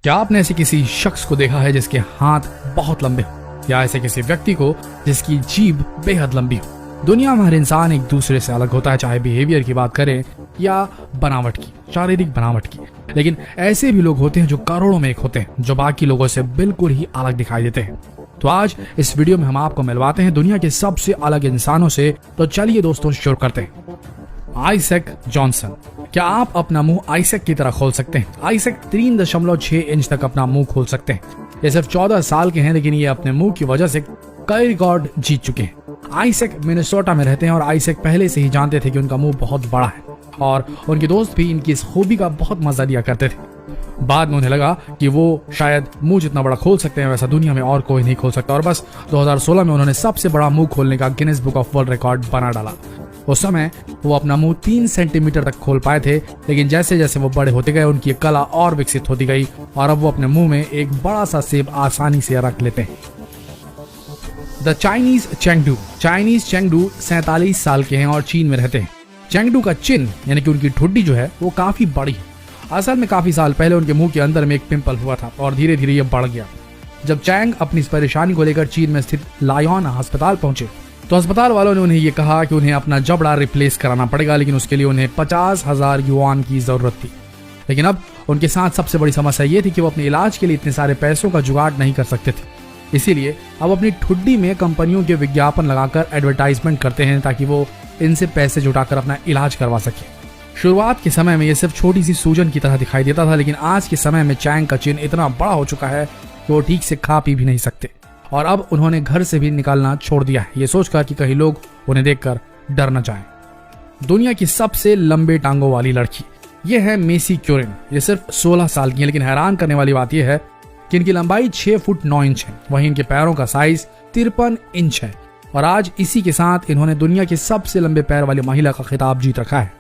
क्या आपने ऐसे किसी शख्स को देखा है जिसके हाथ बहुत लंबे हो, या ऐसे किसी व्यक्ति को जिसकी जीभ बेहद लंबी हो? दुनिया में हर इंसान एक दूसरे से अलग होता है, चाहे बिहेवियर की बात करें या बनावट की, शारीरिक बनावट की। लेकिन ऐसे भी लोग होते हैं जो करोड़ों में एक होते हैं, जो बाकी लोगों से बिल्कुल ही अलग दिखाई देते हैं। तो आज इस वीडियो में हम आपको मिलवाते हैं दुनिया के सबसे अलग इंसानों से। तो चलिए दोस्तों शुरू करते हैं। Isaac Johnson. क्या आप अपना मुंह आइजैक की तरह खोल सकते हैं? आइजैक 3.6 इंच तक अपना मुंह खोल सकते हैं। ये सिर्फ 14 साल के हैं, लेकिन ये अपने मुंह की वजह से कई रिकॉर्ड जीत चुके हैं। आइजैक मिनेसोटा में रहते हैं और आइजैक पहले से ही जानते थे कि उनका मुंह बहुत बड़ा है और उनके दोस्त भी इनकी इस खूबी का बहुत मजा लिया करते थे। बाद में उन्हें लगा कि वो शायद मुंह जितना बड़ा खोल सकते हैं वैसा दुनिया में और कोई नहीं खोल सकता, और बस 2016 में उन्होंने सबसे बड़ा मुंह खोलने का Guinness book of world record बना डाला। उस समय वो अपना मुंह 3 सेंटीमीटर तक खोल पाए थे, लेकिन जैसे जैसे वो बड़े होते गए उनकी कला और विकसित होती गई और अब वो अपने मुंह में एक बड़ा सा सेब आसानी से रख लेते हैं। The Chinese Chengdu. Chinese Chengdu 47 साल के हैं और चीन में रहते हैं। चेंगडू का चिन यानी कि उनकी ठुड्डी जो है वो काफी बड़ी है। असल में काफी साल पहले उनके मुंह के अंदर में एक पिंपल हुआ था और धीरे धीरे ये बढ़ गया। जब चैंग अपनी इस परेशानी को लेकर चीन में स्थित लायोन अस्पताल पहुंचे तो अस्पताल वालों ने उन्हें ये कहा कि उन्हें अपना जबड़ा रिप्लेस कराना पड़ेगा, लेकिन उसके लिए उन्हें 50,000 युआन की जरूरत थी। लेकिन अब उनके साथ सबसे बड़ी समस्या ये थी कि वो अपने इलाज के लिए इतने सारे पैसों का जुगाड़ नहीं कर सकते थे। इसीलिए अब अपनी ठुड्डी में कंपनियों के विज्ञापन लगाकर एडवर्टाइजमेंट करते हैं ताकि वो इनसे पैसे जुटाकर अपना इलाज करवा सके। शुरुआत के समय में ये सिर्फ छोटी सी सूजन की तरह दिखाई देता था, लेकिन आज के समय में चैंग का चिन्ह इतना बड़ा हो चुका है कि वो ठीक से खा पी भी नहीं सकते और अब उन्होंने घर से भी निकालना छोड़ दिया है, ये सोचकर कि कहीं लोग उन्हें देखकर डर न जाएं। दुनिया की सबसे लंबे टांगों वाली लड़की ये है मेसी क्यूरिन। ये सिर्फ 16 साल की है, लेकिन हैरान करने वाली बात यह है कि इनकी लंबाई 6 फुट 9 इंच है। वहीं इनके पैरों का साइज 53 इंच है और आज इसी के साथ इन्होंने दुनिया की सबसे लंबे पैर वाली महिला का खिताब जीत रखा है।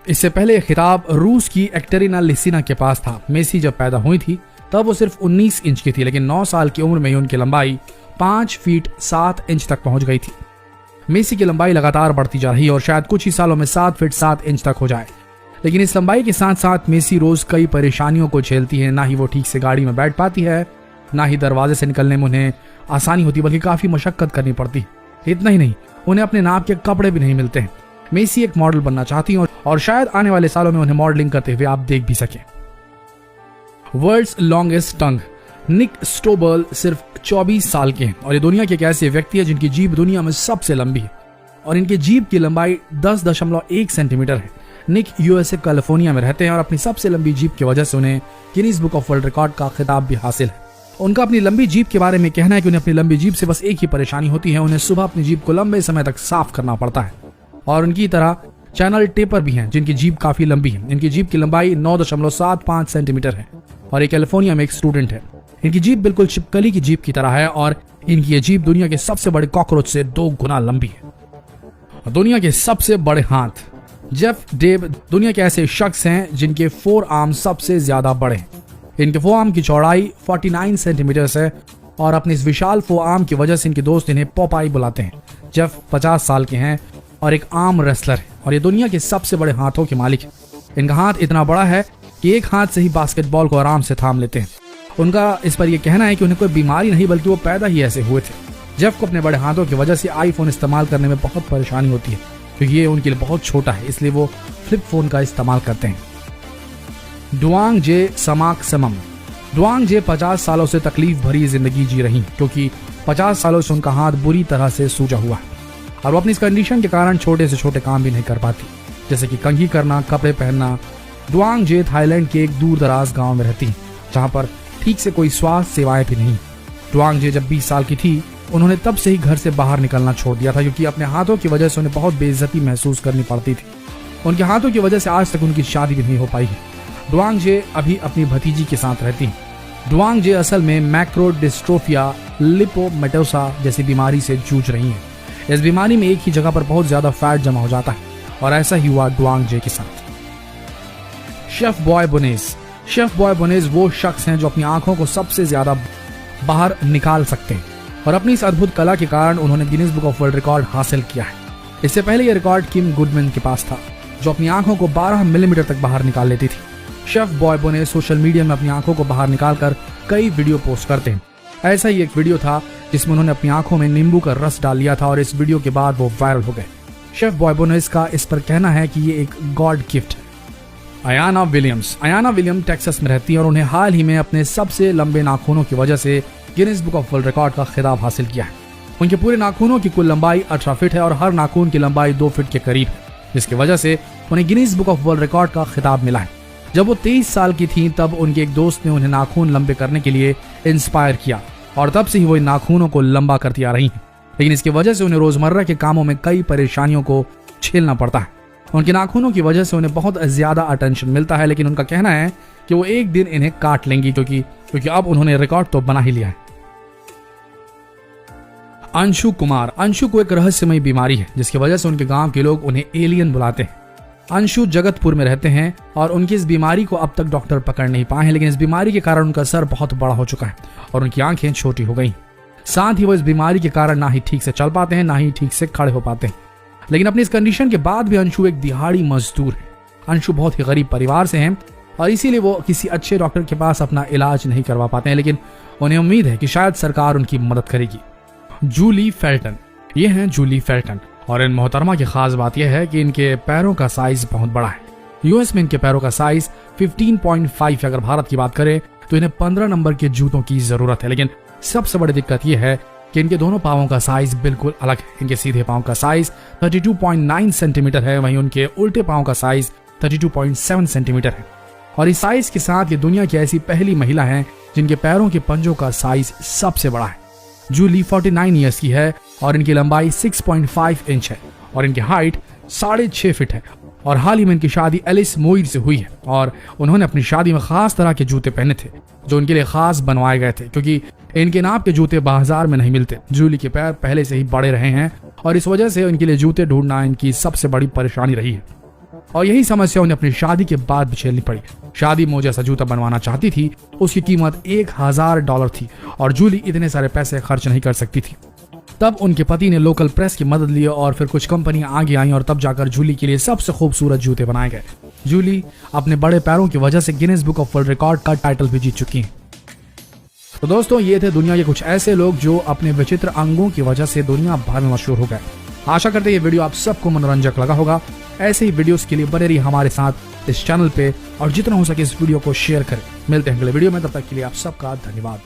इससे पहले यह खिताब रूस की एक्टेरिना लिसिना के पास था। मेसी जब पैदा हुई थी तब वो सिर्फ 19 इंच की थी, लेकिन 9 साल की उम्र में ही उनकी लंबाई 5 फीट 7 इंच तक पहुंच गई थी। मेसी की लंबाई लगातार बढ़ती जा रही है और शायद कुछ ही सालों में 7 फीट 7 इंच तक हो जाए। लेकिन इस लंबाई के साथ साथ मेसी रोज कई परेशानियों को झेलती है। ना ही वो ठीक से गाड़ी में बैठ पाती है, ना ही दरवाजे से निकलने में उन्हें आसानी होती, बल्कि काफी मशक्कत करनी पड़ती है। इतना ही नहीं, उन्हें अपने नाप के कपड़े भी नहीं मिलते हैं। मेसी एक मॉडल बनना चाहती हैं और शायद आने वाले सालों में उन्हें मॉडलिंग करते हुए आप देख भी सकें। वर्ल्ड्स लॉन्गेस्ट टंग। निक स्टोबल सिर्फ 24 साल के हैं और ये दुनिया के एक ऐसे व्यक्ति है जिनकी जीभ दुनिया में सबसे लंबी है और इनकी जीभ की लंबाई 10.1 सेंटीमीटर है। निक यूएसए कैलिफोर्निया में रहते हैं और अपनी सबसे लंबी जीभ की वजह से उन्हें Guinness book of world record का खिताब भी हासिल है। उनका अपनी लंबी जीभ के बारे में कहना है कि उन्हें अपनी लंबी जीभ से बस एक ही परेशानी होती है, उन्हें सुबह अपनी जीभ को लंबे समय तक साफ करना पड़ता है। और उनकी तरह चैनल टेपर भी हैं जिनकी जीभ काफी लंबी है। इनकी जीभ की लंबाई 9.75 सेंटीमीटर है और ये कैलिफोर्निया में एक स्टूडेंट है। इनकी जीभ बिल्कुल छिपकली की जीभ की तरह है और इनकी ये जीभ दुनिया के सबसे बड़े कॉकरोच से 2 गुना लंबी है। दुनिया के सबसे बड़े हाथ। जेफ डेव दुनिया के ऐसे शख्स हैं जिनके 4 आर्म सबसे ज्यादा बड़े हैं। इनके 4 आर्म की चौड़ाई 49 सेंटीमीटर है और अपनी इस विशाल 4 आर्म की वजह से इनके दोस्त इन्हें पोपाई बुलाते हैं। जेफ 50 साल के हैं और एक आर्म रेसलर है और ये दुनिया के सबसे बड़े हाथों के मालिक है। इनका हाथ इतना बड़ा है कि एक हाथ से ही बास्केटबॉल को आराम से थाम लेते हैं। उनका इस पर यह कहना है कि उन्हें कोई बीमारी नहीं बल्कि वो पैदा ही ऐसे हुए थे। जेफ को अपने बड़े हाथों की वजह से आईफोन इस्तेमाल करने में बहुत परेशानी होती है क्योंकि ये उनके लिए बहुत छोटा है, इसलिए वो फ्लिप फोन का इस्तेमाल करते हैं। डुआंग जे समाक समम। डुआंग जे 50 सालों से तकलीफ भरी जिंदगी जी रही क्योंकि 50 सालों से उनका हाथ बुरी तरह से सूजा हुआ है और वो अपनी इस कंडीशन के कारण छोटे से छोटे काम भी नहीं कर पाती, जैसे कि कंघी करना, कपड़े पहनना। डुआंग जे थाईलैंड के एक दूर दराज गाँव में रहती है जहाँ पर ठीक से कोई स्वास्थ्य सेवाएं भी नहीं। डुआंग जे जब 20 साल की थी उन्होंने तब से ही घर से बाहर निकलना छोड़ दिया था क्योंकि अपने हाथों की वजह से उन्हें बहुत बेइज्जती महसूस करनी पड़ती थी। उनके हाथों की वजह से आज तक उनकी शादी भी नहीं हो पाई है। डुआंग जे अभी अपनी भतीजी के साथ रहती हैं। डुआंग जे असल में मैक्रो डिस्ट्रोफिया लिपोमेटोसा जैसी बीमारी से जूझ रही हैं। इस बीमारी में एक ही जगह पर बहुत ज्यादा फैट जमा हो जाता है और ऐसा ही हुआ डुआंग जे के साथ। शेफ बॉय बोनेस। शेफ बॉय बोनेस वो शख्स हैं जो अपनी आंखों को सबसे ज्यादा बाहर निकाल सकते हैं और अपनी इस अद्भुत कला के कारण उन्होंने Guinness book of world record हासिल किया है। इससे पहले यह रिकॉर्ड किम गुडमैन के पास था जो अपनी आंखों को 12 मिलीमीटर तक बाहर निकाल लेती थी। शेफ बॉय बोने सोशल मीडिया में अपनी आंखों को बाहर निकालकर कई वीडियो पोस्ट करते हैं। ऐसा ही एक वीडियो था जिसमें उन्होंने अपनी आंखों में नींबू का रस डाल लिया था और इस वीडियो के बाद वो वायरल हो गए। शेफ बॉय बोनेस का इस पर कहना है कि ये एक गॉड गिफ्ट है। अयाना विलियम टेक्सास में रहती है और उन्हें हाल ही में अपने सबसे लंबे नाखूनों की वजह से Guinness book of world record का खिताब हासिल किया है। उनके पूरे नाखूनों की कुल लंबाई 18 फीट है और हर नाखून की लंबाई 2 फीट के करीब है, जिसकी वजह से उन्हें Guinness book of world record का खिताब मिला है। जब वो 23 साल की थी तब उनके एक दोस्त ने उन्हें नाखून लंबे करने के लिए इंस्पायर किया और तब से ही वो इन नाखूनों को लंबा करती आ रही हैं। लेकिन इसकी वजह से उन्हें रोजमर्रा के कामों में कई परेशानियों को झेलना पड़ता है। उनके नाखूनों की वजह से उन्हें बहुत ज्यादा अटेंशन मिलता है, लेकिन उनका कहना है कि वो एक दिन इन्हें काट लेंगी क्योंकि अब उन्होंने रिकॉर्ड तो बना ही लिया है। अंशु को एक रहस्यमयी बीमारी है जिसकी वजह से उनके गांव के लोग उन्हें एलियन बुलाते हैं। अंशु जगतपुर में रहते हैं और उनकी इस बीमारी को अब तक डॉक्टर पकड़ नहीं पाए हैं, लेकिन इस बीमारी के कारण उनका सर बहुत बड़ा हो चुका है और उनकी आंखें छोटी हो गई। साथ ही वो इस बीमारी के कारण ना ही ठीक से चल पाते हैं, ना ही ठीक से खड़े हो पाते हैं। लेकिन अपनी इस कंडीशन के बाद भी अंशु एक दिहाड़ी मजदूर है। अंशु बहुत ही गरीब परिवार से हैं और इसीलिए वो किसी अच्छे डॉक्टर के पास अपना इलाज नहीं करवा पाते हैं, लेकिन उन्हें उम्मीद है कि शायद सरकार उनकी मदद करेगी। जूली फेल्टन और इन मोहतरमा की खास बात यह है कि इनके पैरों का साइज बहुत बड़ा है। यूएस में इनके पैरों का साइज 15.5 है। अगर भारत की बात करें तो इन्हें 15 नंबर के जूतों की जरूरत है, लेकिन सबसे बड़ी दिक्कत यह है कि इनके दोनों पांवों का साइज बिल्कुल अलग है। इनके सीधे पांव का साइज 32.9 सेंटीमीटर है, वहीं उनके उल्टे पांव का साइज 32.7 सेंटीमीटर है। और इस साइज के साथ ये दुनिया की ऐसी पहली महिला है जिनके पैरों के पंजों का साइज सबसे बड़ा है। जूली 49 ईयर्स की है और इनकी लंबाई 6.5 इंच है और इनकी हाइट 6.5 फीट है। और हाल ही में इनकी शादी एलिस मोइर से हुई है और उन्होंने अपनी शादी में खास तरह के जूते पहने थे जो उनके लिए खास बनवाए गए थे, क्योंकि इनके नाप के जूते बाजार में नहीं मिलते। जूली के पैर पहले से ही बड़े रहे हैं और इस वजह से इनके लिए जूते ढूंढना इनकी सबसे बड़ी परेशानी रही है और यही समस्या उन्हें अपनी शादी के बाद भी झेलनी पड़ी। शादी में जैसा जूता बनवाना चाहती थी, उसकी कीमत $1000 थी और जूली इतने सारे पैसे खर्च नहीं कर सकती थी। तब उनके पति ने लोकल प्रेस की मदद ली और फिर कुछ कंपनियां आगे आई और तब जाकर जूली के लिए सबसे खूबसूरत जूते बनाए गए। जूली अपने बड़े पैरों की वजह से Guinness book of world record का टाइटल भी जीत चुकी हैं। तो दोस्तों, ये थे दुनिया के कुछ ऐसे लोग जो अपने विचित्र अंगों की वजह से दुनिया भर में मशहूर हो गए। आशा करते हैं ये वीडियो आप सबको मनोरंजक लगा होगा। ऐसे ही वीडियोस के लिए बने रहिए हमारे साथ इस चैनल पे और जितना हो सके इस वीडियो को शेयर करें। मिलते हैं अगले वीडियो में, तब तक के लिए आप सबका धन्यवाद।